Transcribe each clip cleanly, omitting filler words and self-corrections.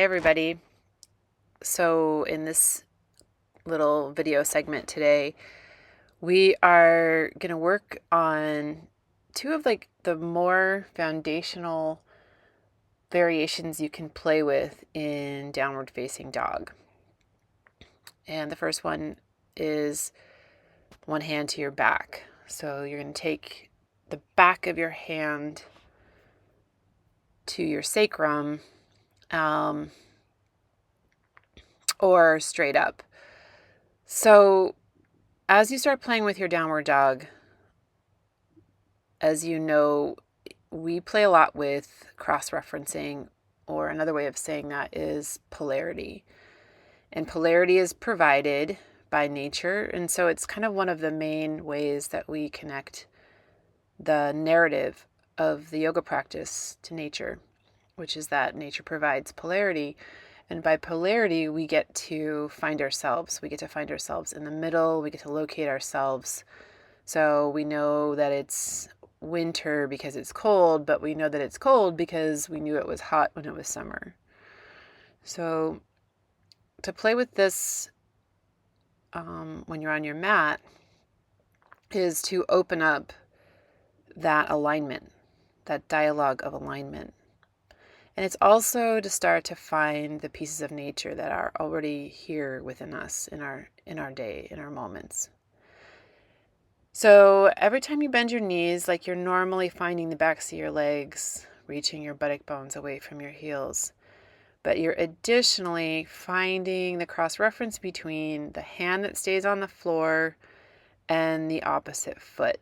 Hi everybody. So in this little video segment today, we are going to work on two of the more foundational variations you can play with in downward facing dog. And the first one is one hand to your back. So you're going to take the back of your hand to your sacrum, or straight up. So as you start playing with your downward dog, as you know, we play a lot with cross-referencing, or another way of saying that is polarity. And polarity is provided by nature, and so it's kind of one of the main ways that we connect the narrative of the yoga practice to nature, which is that nature provides polarity. And by polarity, we get to find ourselves. We get to find ourselves in the middle. We get to locate ourselves. So we know that it's winter because it's cold, but we know that it's cold because we knew it was hot when it was summer. So to play with this when you're on your mat is to open up that alignment, that dialogue of alignment. And it's also to start to find the pieces of nature that are already here within us in our day, in our moments. So every time you bend your knees, like you're normally finding the backs of your legs, reaching your buttock bones away from your heels, but you're additionally finding the cross-reference between the hand that stays on the floor and the opposite foot.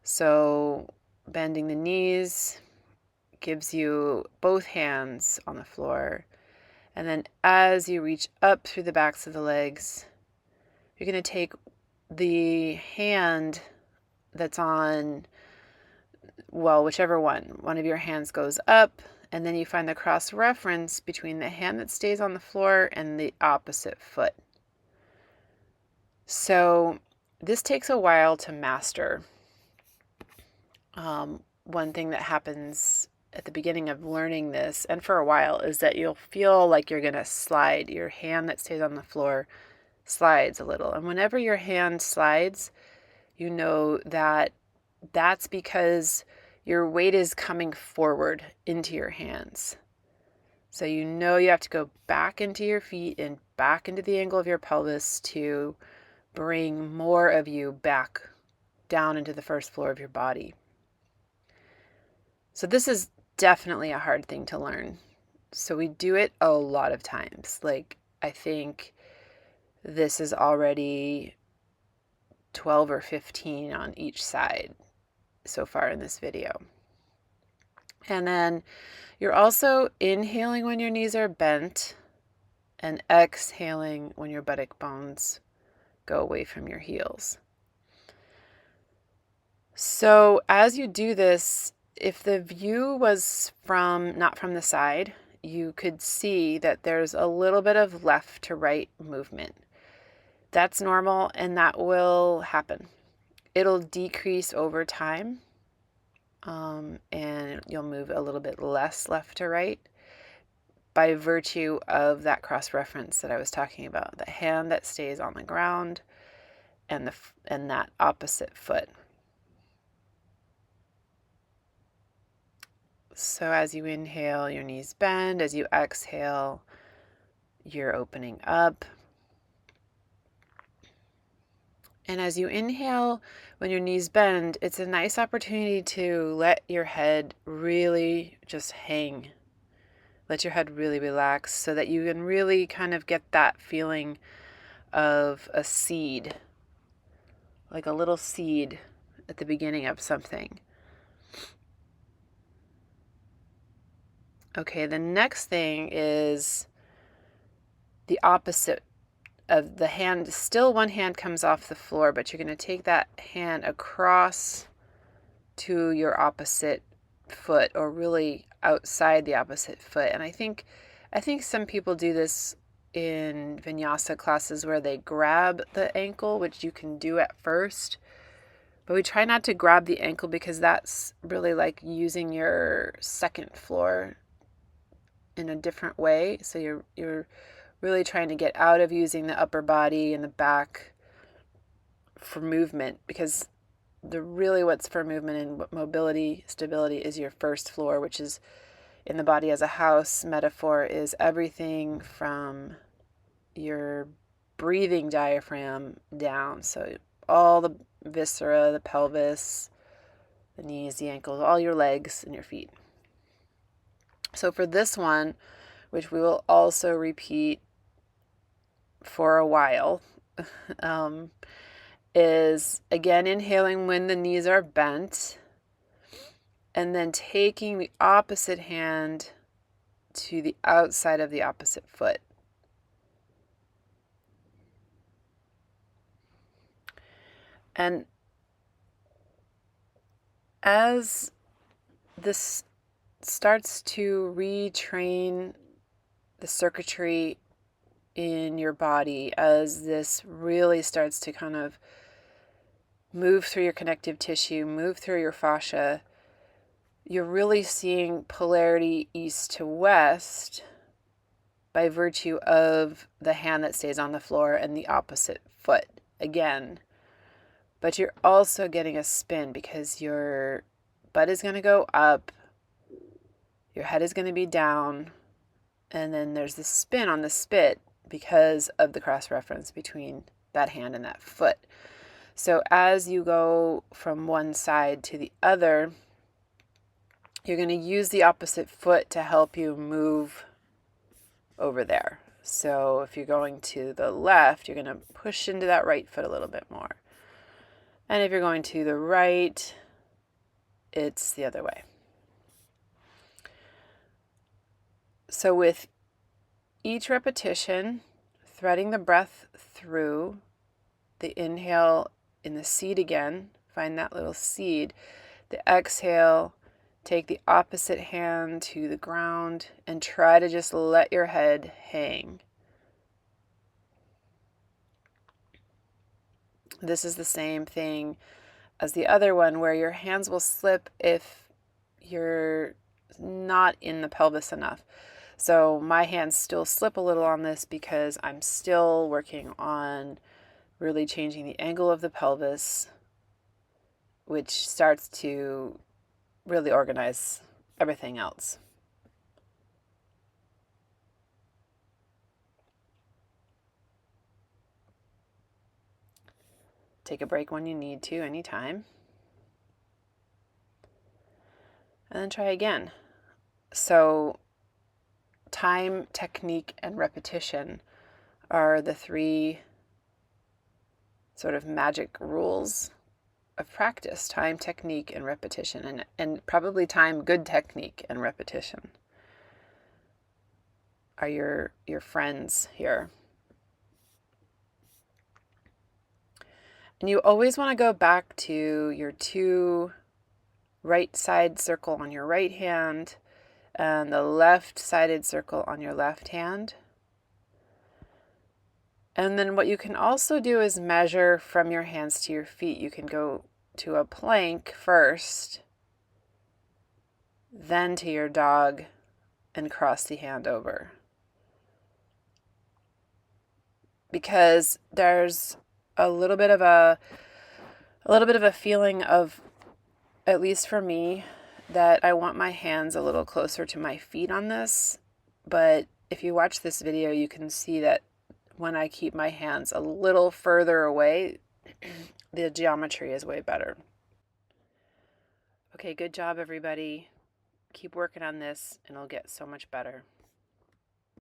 So bending the knees gives you both hands on the floor. And then as you reach up through the backs of the legs, you're going to take the hand that's on, whichever one of your hands goes up, and then you find the cross reference between the hand that stays on the floor and the opposite foot. So this takes a while to master. One thing that happens at the beginning of learning this, and for a while, is that you'll feel like you're going to slide. Your hand that stays on the floor slides a little. And whenever your hand slides, you know that that's because your weight is coming forward into your hands. So you know you have to go back into your feet and back into the angle of your pelvis to bring more of you back down into the first floor of your body. So this is definitely a hard thing to learn. So we do it a lot of times. I think this is already 12 or 15 on each side so far in this video. And then you're also inhaling when your knees are bent and exhaling when your buttock bones go away from your heels. So as you do this, if the view was not from the side, you could see that there's a little bit of left to right movement. That's normal, and that will happen. It'll decrease over time, and you'll move a little bit less left to right by virtue of that cross-reference that I was talking about, the hand that stays on the ground and that opposite foot. So as you inhale, your knees bend. As you exhale, you're opening up. And as you inhale, when your knees bend, it's a nice opportunity to let your head really just hang. Let your head really relax so that you can really kind of get that feeling of a seed, like a little seed at the beginning of something. Okay, the next thing is the opposite of the hand. Still one hand comes off the floor, but you're going to take that hand across to your opposite foot, or really outside the opposite foot. And I think some people do this in vinyasa classes where they grab the ankle, which you can do at first. But we try not to grab the ankle because that's really like using your second floor in a different way. So you're really trying to get out of using the upper body and the back for movement, because what's for movement and mobility, stability is your first floor, which is in the body as a house metaphor, is everything from your breathing diaphragm down. So all the viscera, the pelvis, the knees, the ankles, all your legs and your feet. So for this one, which we will also repeat for a while, is again inhaling when the knees are bent, and then taking the opposite hand to the outside of the opposite foot. And as this starts to retrain the circuitry in your body, as this really starts to kind of move through your connective tissue, move through your fascia, you're really seeing polarity east to west by virtue of the hand that stays on the floor and the opposite foot again. But you're also getting a spin because your butt is going to go up, your head is going to be down, and then there's this spin on the spit because of the cross reference between that hand and that foot. So as you go from one side to the other, you're going to use the opposite foot to help you move over there. So if you're going to the left, you're going to push into that right foot a little bit more. And if you're going to the right, it's the other way. So with each repetition, threading the breath through, the inhale in the seed again, find that little seed. The exhale, take the opposite hand to the ground and try to just let your head hang. This is the same thing as the other one, where your hands will slip if you're not in the pelvis enough. So my hands still slip a little on this because I'm still working on really changing the angle of the pelvis, which starts to really organize everything else. Take a break when you need to, anytime. And then try again. So time, technique, and repetition are the three sort of magic rules of practice. Time, technique, and repetition. And probably time, good technique, and repetition are your friends here. And you always want to go back to your two right side circle on your right hand and the left sided circle on your left hand. And then what you can also do is measure from your hands to your feet. You can go to a plank first, then to your dog, and cross the hand over. Because there's a little bit of a feeling of, at least for me, that I want my hands a little closer to my feet on this. But if you watch this video, you can see that when I keep my hands a little further away, the geometry is way better. Okay, good job, everybody. Keep working on this, and it'll get so much better.